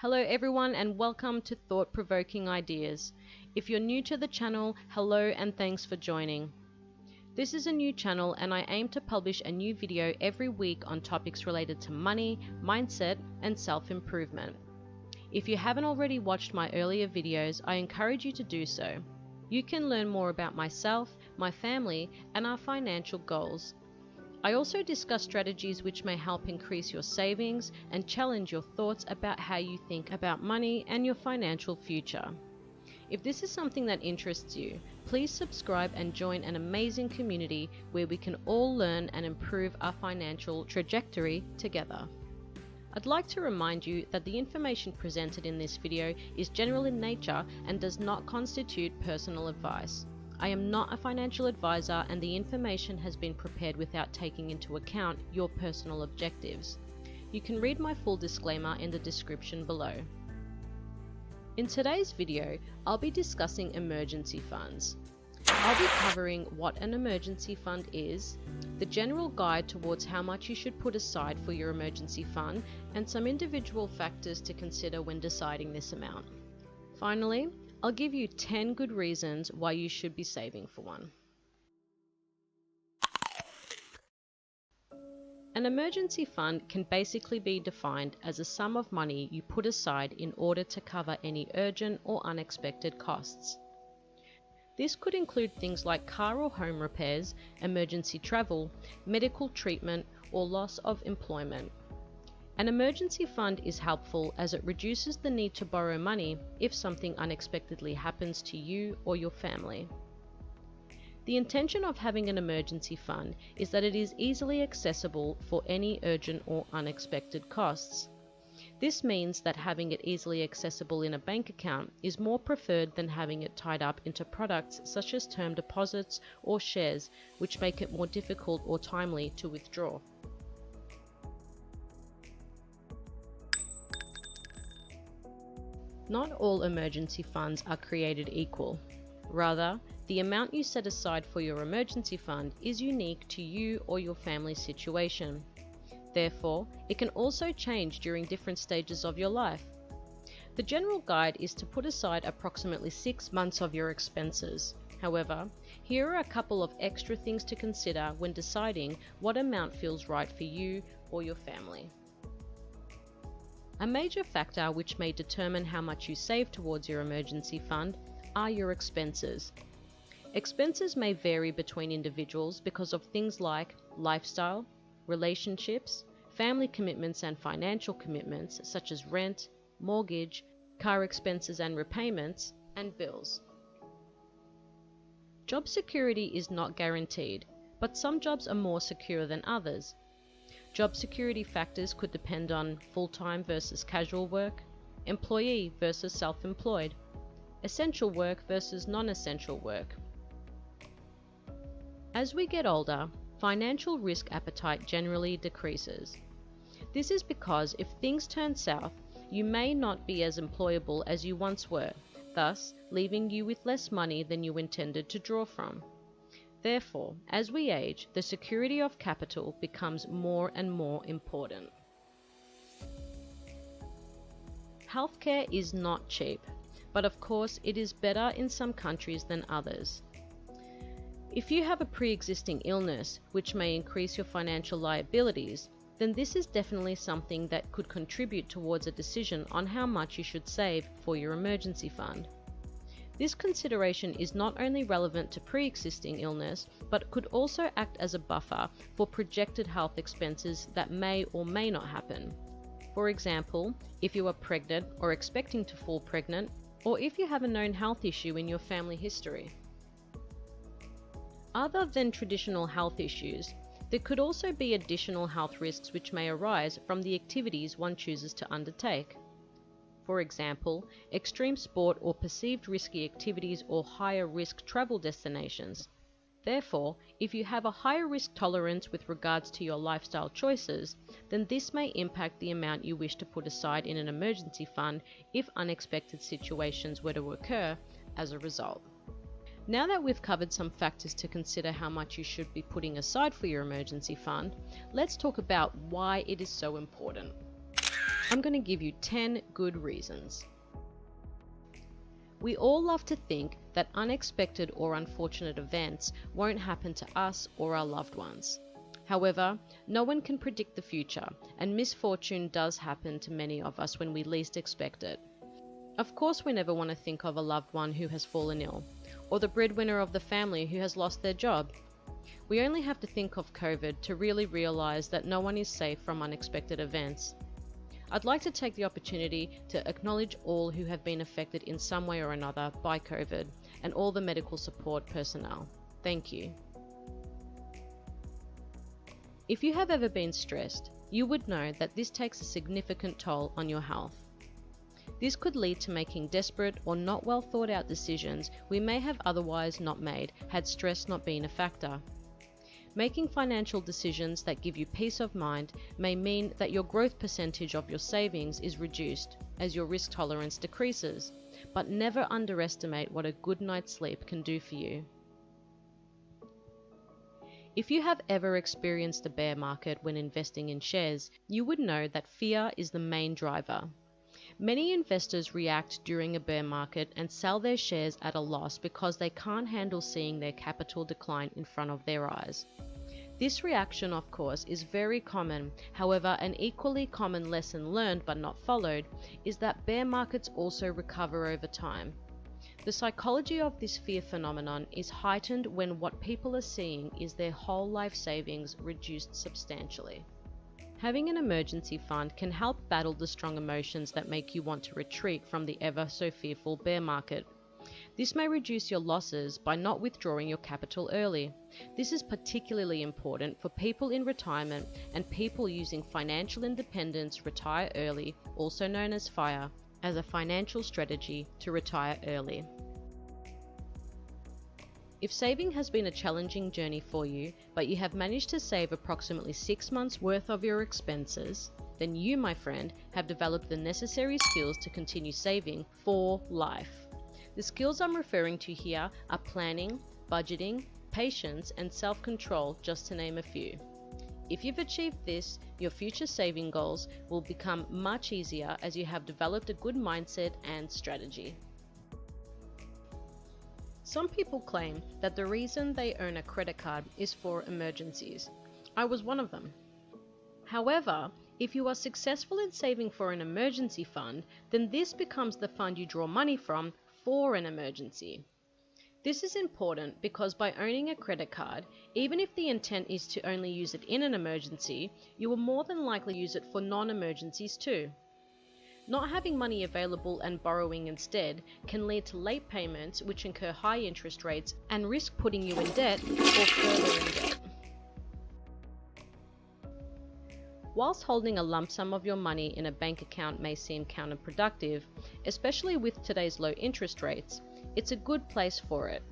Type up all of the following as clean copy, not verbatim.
Hello everyone and welcome to Thought-Provoking Ideas. If you're new to the channel, hello and thanks for joining. This is a new channel and I aim to publish a new video every week on topics related to money, mindset and self-improvement. If you haven't already watched my earlier videos, I encourage you to do so. You can learn more about myself, my family and our financial goals. I also discuss strategies which may help increase your savings and challenge your thoughts about how you think about money and your financial future. If this is something that interests you, please subscribe and join an amazing community where we can all learn and improve our financial trajectory together. I'd like to remind you that the information presented in this video is general in nature and does not constitute personal advice. I am not a financial advisor and the information has been prepared without taking into account your personal objectives. You can read my full disclaimer in the description below. In today's video, I'll be discussing emergency funds. I'll be covering what an emergency fund is, the general guide towards how much you should put aside for your emergency fund, and some individual factors to consider when deciding this amount. Finally, I'll give you 10 good reasons why you should be saving for one. An emergency fund can basically be defined as a sum of money you put aside in order to cover any urgent or unexpected costs. This could include things like car or home repairs, emergency travel, medical treatment, or loss of employment. An emergency fund is helpful as it reduces the need to borrow money if something unexpectedly happens to you or your family. The intention of having an emergency fund is that it is easily accessible for any urgent or unexpected costs. This means that having it easily accessible in a bank account is more preferred than having it tied up into products such as term deposits or shares, which make it more difficult or timely to withdraw. Not all emergency funds are created equal. Rather, the amount you set aside for your emergency fund is unique to you or your family's situation. Therefore, it can also change during different stages of your life. The general guide is to put aside approximately 6 months of your expenses. However, here are a couple of extra things to consider when deciding what amount feels right for you or your family. A major factor which may determine how much you save towards your emergency fund are your expenses. Expenses may vary between individuals because of things like lifestyle, relationships, family commitments and financial commitments such as rent, mortgage, car expenses and repayments, and bills. Job security is not guaranteed, but some jobs are more secure than others. Job security factors could depend on full-time versus casual work, employee versus self-employed, essential work versus non-essential work. As we get older, financial risk appetite generally decreases. This is because if things turn south, you may not be as employable as you once were, thus leaving you with less money than you intended to draw from. Therefore, as we age, the security of capital becomes more and more important. Healthcare is not cheap, but of course it is better in some countries than others. If you have a pre-existing illness, which may increase your financial liabilities, then this is definitely something that could contribute towards a decision on how much you should save for your emergency fund. This consideration is not only relevant to pre-existing illness, but could also act as a buffer for projected health expenses that may or may not happen. For example, if you are pregnant or expecting to fall pregnant, or if you have a known health issue in your family history. Other than traditional health issues, there could also be additional health risks which may arise from the activities one chooses to undertake. For example, extreme sport or perceived risky activities or higher risk travel destinations. Therefore, if you have a higher risk tolerance with regards to your lifestyle choices, then this may impact the amount you wish to put aside in an emergency fund if unexpected situations were to occur as a result. Now that we've covered some factors to consider how much you should be putting aside for your emergency fund, let's talk about why it is so important. I'm going to give you 10 good reasons. We all love to think that unexpected or unfortunate events won't happen to us or our loved ones. However, no one can predict the future, and misfortune does happen to many of us when we least expect it. Of course, we never want to think of a loved one who has fallen ill, or the breadwinner of the family who has lost their job. We only have to think of COVID to really realize that no one is safe from unexpected events. I'd like to take the opportunity to acknowledge all who have been affected in some way or another by COVID and all the medical support personnel. Thank you. If you have ever been stressed, you would know that this takes a significant toll on your health. This could lead to making desperate or not well thought out decisions we may have otherwise not made had stress not been a factor. Making financial decisions that give you peace of mind may mean that your growth percentage of your savings is reduced as your risk tolerance decreases, but never underestimate what a good night's sleep can do for you. If you have ever experienced a bear market when investing in shares, you would know that fear is the main driver. Many investors react during a bear market and sell their shares at a loss because they can't handle seeing their capital decline in front of their eyes. This reaction, of course, is very common. However, an equally common lesson learned but not followed is that bear markets also recover over time. The psychology of this fear phenomenon is heightened when what people are seeing is their whole life savings reduced substantially. Having an emergency fund can help battle the strong emotions that make you want to retreat from the ever so fearful bear market. This may reduce your losses by not withdrawing your capital early. This is particularly important for people in retirement and people using financial independence retire early, also known as FIRE, as a financial strategy to retire early. If saving has been a challenging journey for you, but you have managed to save approximately 6 months worth of your expenses, then you, my friend, have developed the necessary skills to continue saving for life. The skills I'm referring to here are planning, budgeting, patience, and self-control, just to name a few. If you've achieved this, your future saving goals will become much easier as you have developed a good mindset and strategy. Some people claim that the reason they own a credit card is for emergencies. I was one of them. However, if you are successful in saving for an emergency fund, then this becomes the fund you draw money from for an emergency. This is important because by owning a credit card, even if the intent is to only use it in an emergency, you will more than likely use it for non-emergencies too. Not having money available and borrowing instead can lead to late payments which incur high interest rates and risk putting you in debt or further in debt. Whilst holding a lump sum of your money in a bank account may seem counterproductive, especially with today's low interest rates, it's a good place for it.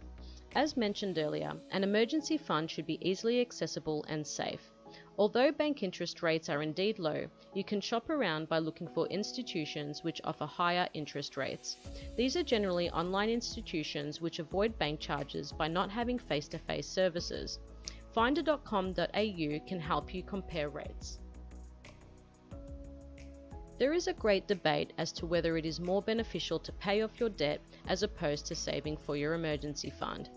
As mentioned earlier, an emergency fund should be easily accessible and safe. Although bank interest rates are indeed low, you can shop around by looking for institutions which offer higher interest rates. These are generally online institutions which avoid bank charges by not having face-to-face services. Finder.com.au can help you compare rates. There is a great debate as to whether it is more beneficial to pay off your debt as opposed to saving for your emergency fund.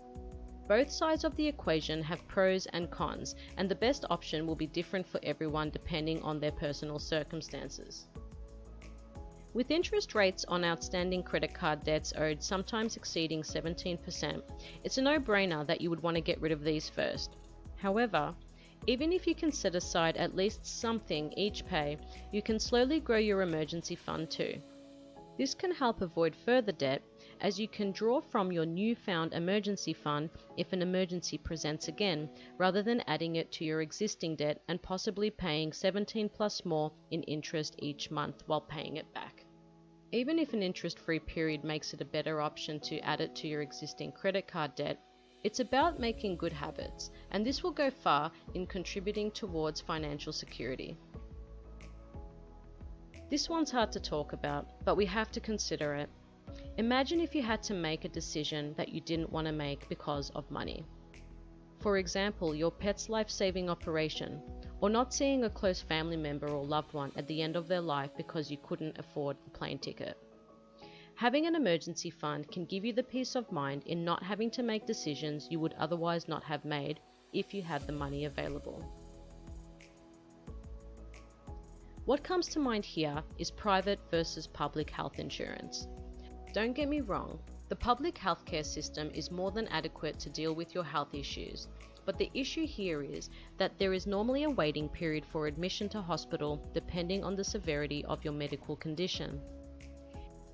Both sides of the equation have pros and cons, and the best option will be different for everyone depending on their personal circumstances. With interest rates on outstanding credit card debts owed sometimes exceeding 17%, it's a no-brainer that you would want to get rid of these first. However, even if you can set aside at least something each pay, you can slowly grow your emergency fund too. This can help avoid further debt, as you can draw from your newfound emergency fund if an emergency presents again, rather than adding it to your existing debt and possibly paying 17 plus more in interest each month while paying it back. Even if an interest-free period makes it a better option to add it to your existing credit card debt, it's about making good habits, and this will go far in contributing towards financial security. This one's hard to talk about, but we have to consider it. Imagine if you had to make a decision that you didn't want to make because of money. For example, your pet's life-saving operation, or not seeing a close family member or loved one at the end of their life because you couldn't afford the plane ticket. Having an emergency fund can give you the peace of mind in not having to make decisions you would otherwise not have made if you had the money available. What comes to mind here is private versus public health insurance. Don't get me wrong, the public healthcare system is more than adequate to deal with your health issues, but the issue here is that there is normally a waiting period for admission to hospital depending on the severity of your medical condition.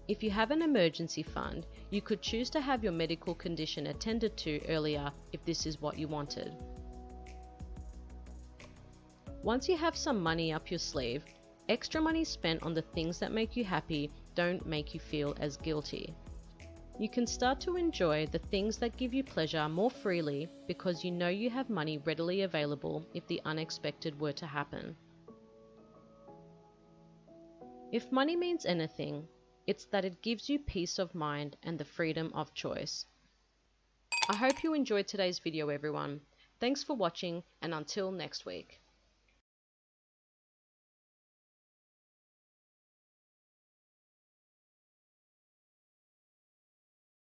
If you have an emergency fund, you could choose to have your medical condition attended to earlier if this is what you wanted. Once you have some money up your sleeve, extra money spent on the things that make you happy don't make you feel as guilty. You can start to enjoy the things that give you pleasure more freely because you know you have money readily available if the unexpected were to happen. If money means anything, it's that it gives you peace of mind and the freedom of choice. I hope you enjoyed today's video, everyone. Thanks for watching, and until next week.